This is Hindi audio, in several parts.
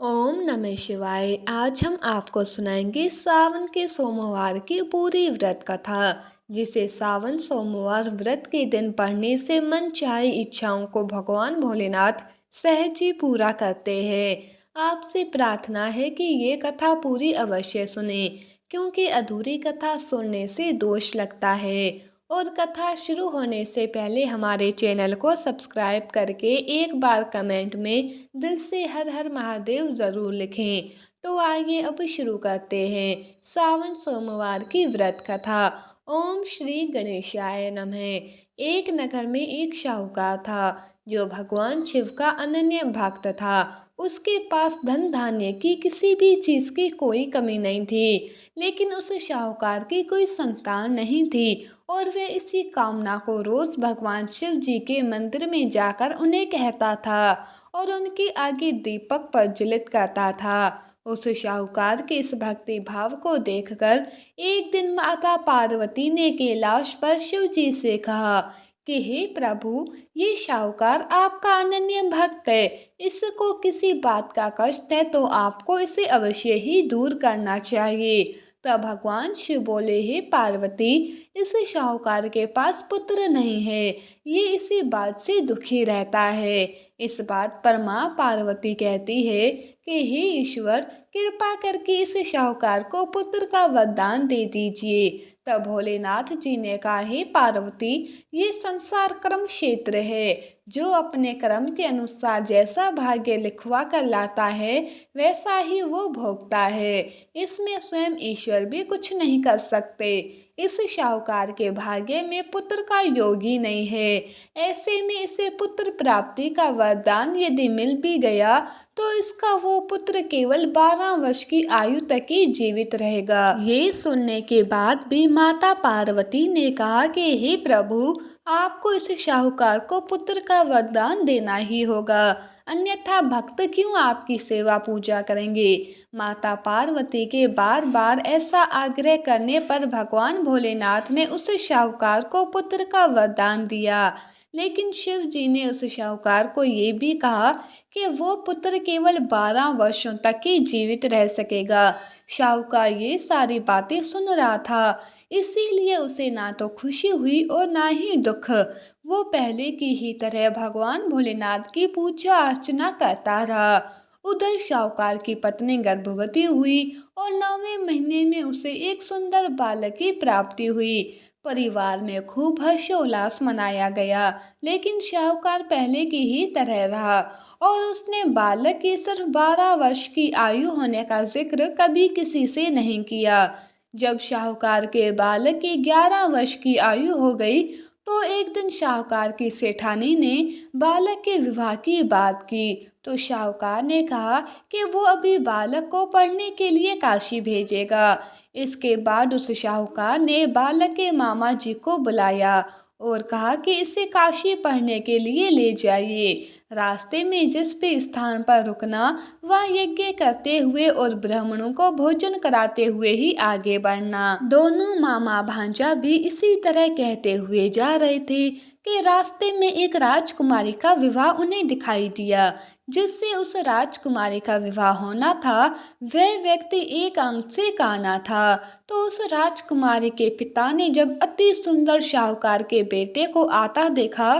ओम नमः शिवाय। आज हम आपको सुनाएंगे सावन के सोमवार की पूरी व्रत कथा, जिसे सावन सोमवार व्रत के दिन पढ़ने से मन चाहे इच्छाओं को भगवान भोलेनाथ सहज ही पूरा करते हैं। आपसे प्रार्थना है कि ये कथा पूरी अवश्य सुने, क्योंकि अधूरी कथा सुनने से दोष लगता है। और कथा शुरू होने से पहले हमारे चैनल को सब्सक्राइब करके एक बार कमेंट में दिल से हर हर महादेव ज़रूर लिखें। तो आइए अब शुरू करते हैं सावन सोमवार की व्रत कथा। ओम श्री गणेशाय नमः। एक नगर में एक शाहूकार था, जो भगवान शिव का अनन्य भक्त था। उसके पास धन धान्य की किसी भी चीज़ की कोई कमी नहीं थी, लेकिन उस शाहूकार की कोई संतान नहीं थी, और वह इसी कामना को रोज भगवान शिव जी के मंदिर में जाकर उन्हें कहता था और उनके आगे दीपक प्रज्वलित करता था। उस शाहूकार के इस भक्ति भाव को देखकर एक दिन माता पार्वती ने कैलाश पर शिव जी से कहा कि हे प्रभु, ये शाहूकार आपका अनन्य भक्त है। इसको किसी बात का कष्ट है तो आपको इसे अवश्य ही दूर करना चाहिए। तब भगवान शिव बोले, हे पार्वती, इस शाहूकार के पास पुत्र नहीं है, ये इसी बात से दुखी रहता है। इस बात पर माँ पार्वती कहती है कि हे ईश्वर, कृपा करके इस शाहूकार को पुत्र का वरदान दे दीजिए। तब भोलेनाथ जी ने कहा, हे पार्वती, ये संसार कर्म क्षेत्र है। जो अपने कर्म के अनुसार जैसा भाग्य लिखवा कर लाता है, वैसा ही वो भोगता है। इसमें स्वयं ईश्वर भी कुछ नहीं कर सकते। इस शाहूकार के भाग्य में पुत्र का योग ही नहीं है। ऐसे में इसे पुत्र प्राप्ति का वरदान यदि मिल भी गया तो इसका वो पुत्र केवल 12 वर्ष की आयु तक ही जीवित रहेगा। ये सुनने के बाद भी माता पार्वती ने कहा कि हे प्रभु, आपको इस शाहूकार को पुत्र का वरदान देना ही होगा, अन्यथा भक्त क्यों आपकी सेवा पूजा करेंगे। माता पार्वती के बार बार ऐसा आग्रह करने पर भगवान भोलेनाथ ने उस शाहूकार को पुत्र का वरदान दिया। लेकिन शिव जी ने उस शाहूकार को ये भी कहा कि वो पुत्र केवल 12 वर्षों तक ही जीवित रह सकेगा। शाहूकार ये सारी बातें सुन रहा था, इसीलिए उसे ना तो खुशी हुई और ना ही दुख। वो पहले की ही तरह भगवान भोलेनाथ की पूजा अर्चना करता रहा। उधर शाहूकार की पत्नी गर्भवती हुई और 9वें महीने में उसे एक सुंदर बालक की प्राप्ति हुई। परिवार में खूब हर्षोल्लास मनाया गया, लेकिन शाहूकार पहले की ही तरह रहा और उसने बालक की सिर्फ 12 वर्ष की आयु होने का जिक्र कभी किसी से नहीं किया। जब शाहूकार के बालक की 11 वर्ष की आयु हो गई तो एक दिन शाहूकार की सेठानी ने बालक के विवाह की बात की। तो शाहूकार ने कहा कि वो अभी बालक को पढ़ने के लिए काशी भेजेगा। इसके बाद उस शाहूकार ने बालक के मामा जी को बुलाया और कहा कि इसे काशी पढ़ने के लिए ले जाइए। रास्ते में जिस भी स्थान पर रुकना, वह यज्ञ करते हुए और ब्राह्मणों को भोजन कराते हुए ही आगे बढ़ना। दोनों मामा भांजा भी इसी तरह कहते हुए जा रहे थे कि रास्ते में एक राजकुमारी का विवाह उन्हें दिखाई दिया। जिससे उस राजकुमारी का विवाह होना था, वह व्यक्ति एक अंक से काना था। तो उस राजकुमारी के पिता ने जब अति सुंदर शाहूकार के बेटे को आता देखा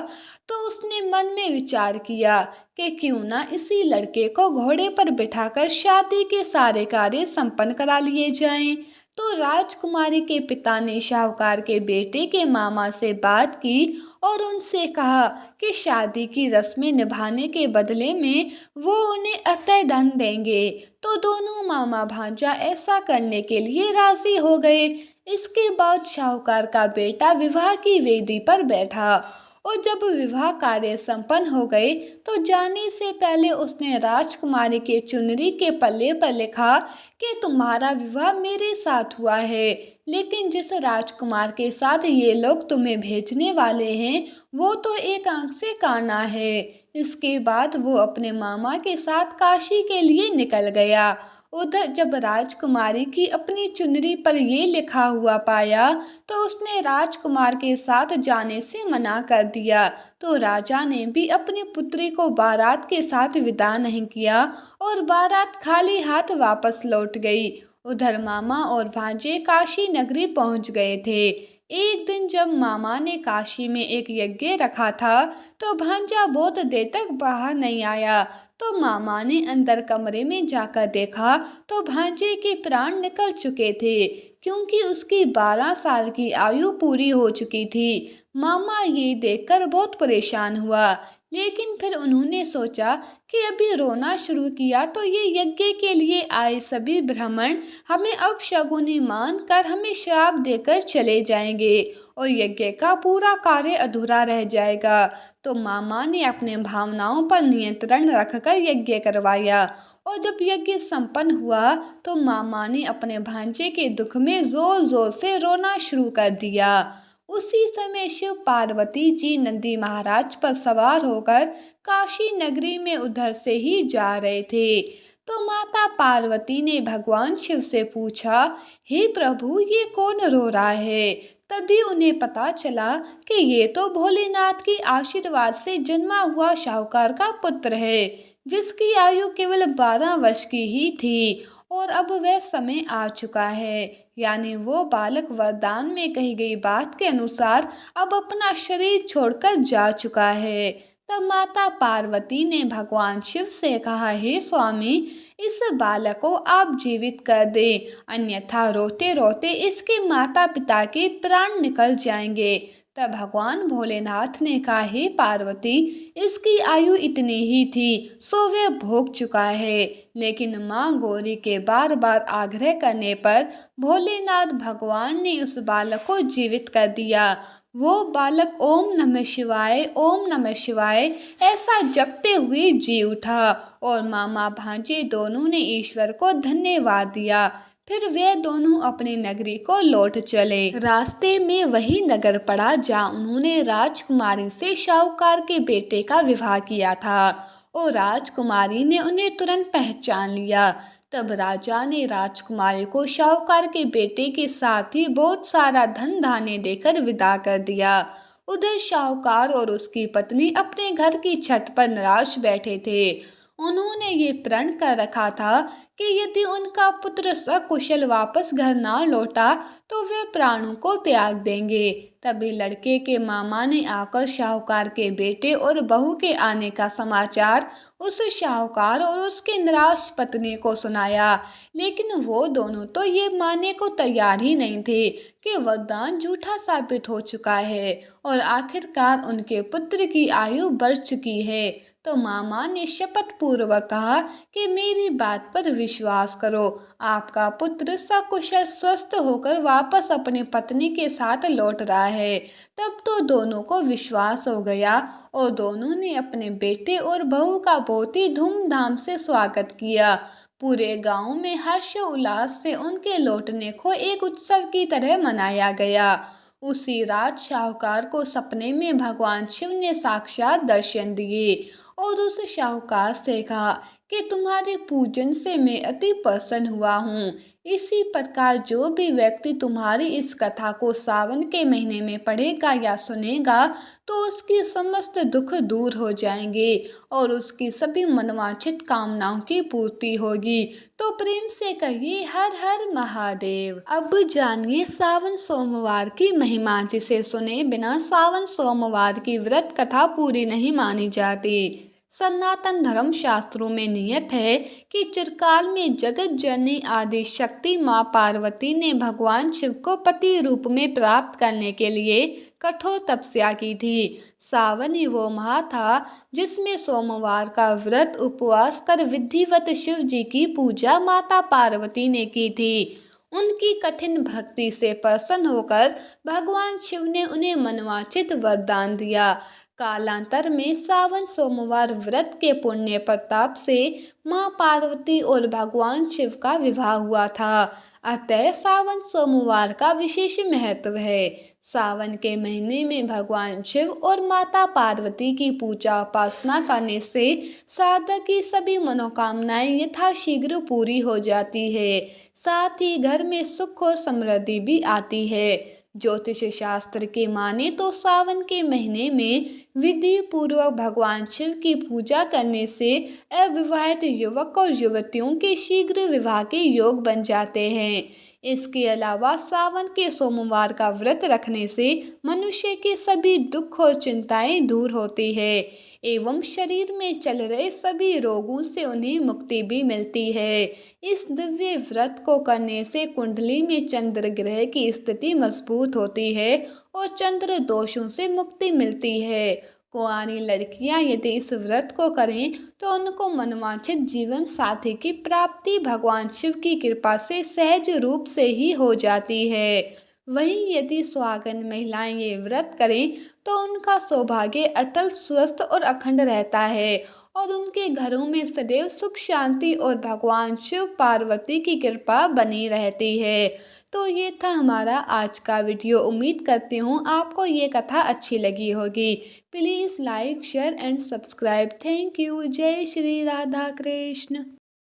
तो उसने मन में विचार किया कि क्यों ना इसी लड़के को घोड़े पर बिठाकर शादी के सारे कार्य संपन्न करा लिए जाएं। तो राजकुमारी के पिता ने शाहूकार के बेटे के मामा से बात की और उनसे कहा कि शादी की रस्में निभाने के बदले में वो उन्हें अतः धन देंगे। तो दोनों मामा भांजा ऐसा करने के लिए राजी हो गए। इसके बाद शाहूकार का बेटा विवाह की वेदी पर बैठा और जब विवाह कार्य संपन्न हो गए तो जाने से पहले उसने राजकुमारी के चुनरी के पल्ले पर लिखा कि तुम्हारा विवाह मेरे साथ हुआ है, लेकिन जिस राजकुमार के साथ ये लोग तुम्हें भेजने वाले हैं वो तो एक आंख से काना है। इसके बाद वो अपने मामा के साथ काशी के लिए निकल गया उधर जब राजकुमारी की अपनी चुनरी पर ये लिखा हुआ पाया तो उसने राजकुमार के साथ जाने से मना कर दिया। तो राजा ने भी अपनी पुत्री को बारात के साथ विदा नहीं किया और बारात खाली हाथ वापस लौट गई। उधर मामा और भांजे काशी नगरी पहुंच गए थे। एक दिन जब मामा ने काशी में एक यज्ञ रखा था तो भांजा बहुत देर तक बाहर नहीं आया। तो मामा ने अंदर कमरे में जाकर देखा तो भांजे के प्राण निकल चुके थे, क्योंकि उसकी 12 साल की आयु पूरी हो चुकी थी। मामा ये देखकर बहुत परेशान हुआ, लेकिन फिर उन्होंने सोचा कि अभी रोना शुरू किया तो ये यज्ञ के लिए आए सभी ब्राह्मण हमें अपशगुनी मानकर हमें श्राप देकर चले जाएंगे और यज्ञ का पूरा कार्य अधूरा रह जाएगा। तो मामा ने अपने भावनाओं पर नियंत्रण रखकर यज्ञ करवाया और जब यज्ञ संपन्न हुआ तो मामा ने अपने भांजे के दुख में जोर जोर से रोना शुरू कर दिया। उसी समय शिव पार्वती जी नंदी महाराज पर सवार होकर काशी नगरी में उधर से ही जा रहे थे। तो माता पार्वती ने भगवान शिव से पूछा, हे प्रभु, ये कौन रो रहा है? तभी उन्हें पता चला कि ये तो भोलेनाथ की आशीर्वाद से जन्मा हुआ शाहूकार का पुत्र है, जिसकी आयु केवल 12 वर्ष की ही थी और अब वह समय आ चुका है। यानी वो बालक वरदान में कही गई बात के अनुसार अब अपना शरीर छोड़कर जा चुका है। तब माता पार्वती ने भगवान शिव से कहा, हे स्वामी, इस बालक को आप जीवित कर दे, अन्यथा रोते रोते इसके माता पिता के प्राण निकल जाएंगे। तब भगवान भोलेनाथ ने कहा, हे पार्वती, इसकी आयु इतनी ही थी सो वह भोग चुका है। लेकिन माँ गौरी के बार बार आग्रह करने पर भोलेनाथ भगवान ने उस बालक को जीवित कर दिया। वो बालक ओम नमः शिवाय, ओम नमः शिवाय ऐसा जपते हुए जी उठा और मामा भांजे दोनों ने ईश्वर को धन्यवाद दिया। फिर वे दोनों अपनी नगरी को लौट चले। रास्ते में वही नगर पड़ा जहाँ उन्होंने राजकुमारी से शाहूकार के बेटे का विवाह किया था और राजकुमारी ने उन्हें तुरंत पहचान लिया। तब राजा ने राजकुमारी को शाहूकार के बेटे के साथ ही बहुत सारा धन धान्य देकर विदा कर दिया। उधर शाहूकार और उसकी पत्नी अपने घर की छत पर निराश बैठे थे। उन्होंने ये प्रण कर रखा था कि यदि उनका पुत्र सकुशल वापस घर ना लौटा तो वे प्राणों को त्याग देंगे। तभी लड़के के मामा ने आकर शाहूकार के बेटे और बहू के आने का समाचार उस शाहूकार और उसके निराश पत्नी को सुनाया। लेकिन वो दोनों तो ये मानने को तैयार ही नहीं थे कि वरदान झूठा साबित हो चुका है और आखिरकार उनके पुत्र की आयु बढ़ चुकी है। तो मामा ने शपथ पूर्वक कहा कि मेरी बात पर विश्वास करो, आपका पुत्र सकुशल स्वस्थ होकर वापस अपनी पत्नी के साथ लौट रहा है। तब तो दोनों को विश्वास हो गया और दोनों ने अपने बेटे और बहू का बहुत ही धूमधाम से स्वागत किया। पूरे गांव में हर्ष उल्लास से उनके लौटने को एक उत्सव की तरह मनाया गया। उसी रात शाहूकार को सपने में भगवान शिव ने साक्षात दर्शन दिए और उस शाहूकार से कहा कि तुम्हारे पूजन से मैं अति प्रसन्न हुआ हूँ। इसी प्रकार जो भी व्यक्ति तुम्हारी इस कथा को सावन के महीने में पढ़ेगा या सुनेगा तो उसकी समस्त दुख दूर हो जाएंगे और उसकी सभी मनवांछित कामनाओं की पूर्ति होगी। तो प्रेम से कहिए हर हर महादेव। अब जानिए सावन सोमवार की महिमा, जिसे सुने बिना सावन सोमवार की व्रत कथा पूरी नहीं मानी जाती। सनातन धर्म शास्त्रों में नियत है कि चिरकाल में जगत जननी आदि शक्ति माँ पार्वती ने भगवान शिव को पति रूप में प्राप्त करने के लिए कठोर तपस्या की थी। सावन ही वो माह था जिसमें सोमवार का व्रत उपवास कर विधिवत शिव जी की पूजा माता पार्वती ने की थी। उनकी कठिन भक्ति से प्रसन्न होकर भगवान शिव ने उन्हें मनवांछित वरदान दिया। कालांतर में सावन सोमवार व्रत के पुण्य प्रताप से मां पार्वती और भगवान शिव का विवाह हुआ था। अतः सावन सोमवार का विशेष महत्व है। सावन के महीने में भगवान शिव और माता पार्वती की पूजा उपासना करने से साधक की सभी मनोकामनाएं यथाशीघ्र पूरी हो जाती है। साथ ही घर में सुख और समृद्धि भी आती है। ज्योतिष शास्त्र के माने तो सावन के महीने में विधि पूर्वक भगवान शिव की पूजा करने से अविवाहित युवक और युवतियों के शीघ्र विवाह के योग बन जाते हैं। इसके अलावा सावन के सोमवार का व्रत रखने से मनुष्य के सभी दुख और चिंताएं दूर होती है एवं शरीर में चल रहे सभी रोगों से उन्हें मुक्ति भी मिलती है। इस दिव्य व्रत को करने से कुंडली में चंद्र ग्रह की स्थिति मजबूत होती है और चंद्र दोषों से मुक्ति मिलती है। कुंवारी लड़कियां यदि इस व्रत को करें तो उनको मनवांछित जीवन साथी की प्राप्ति भगवान शिव की कृपा से सहज रूप से ही हो जाती है। वहीं यदि सुहागन महिलाएं ये व्रत करें तो उनका सौभाग्य अटल, स्वस्थ और अखंड रहता है और उनके घरों में सदैव सुख शांति और भगवान शिव पार्वती की कृपा बनी रहती है। तो ये था हमारा आज का वीडियो। उम्मीद करती हूँ आपको ये कथा अच्छी लगी होगी। Please like, share and subscribe. Thank you. जय श्री राधा कृष्ण।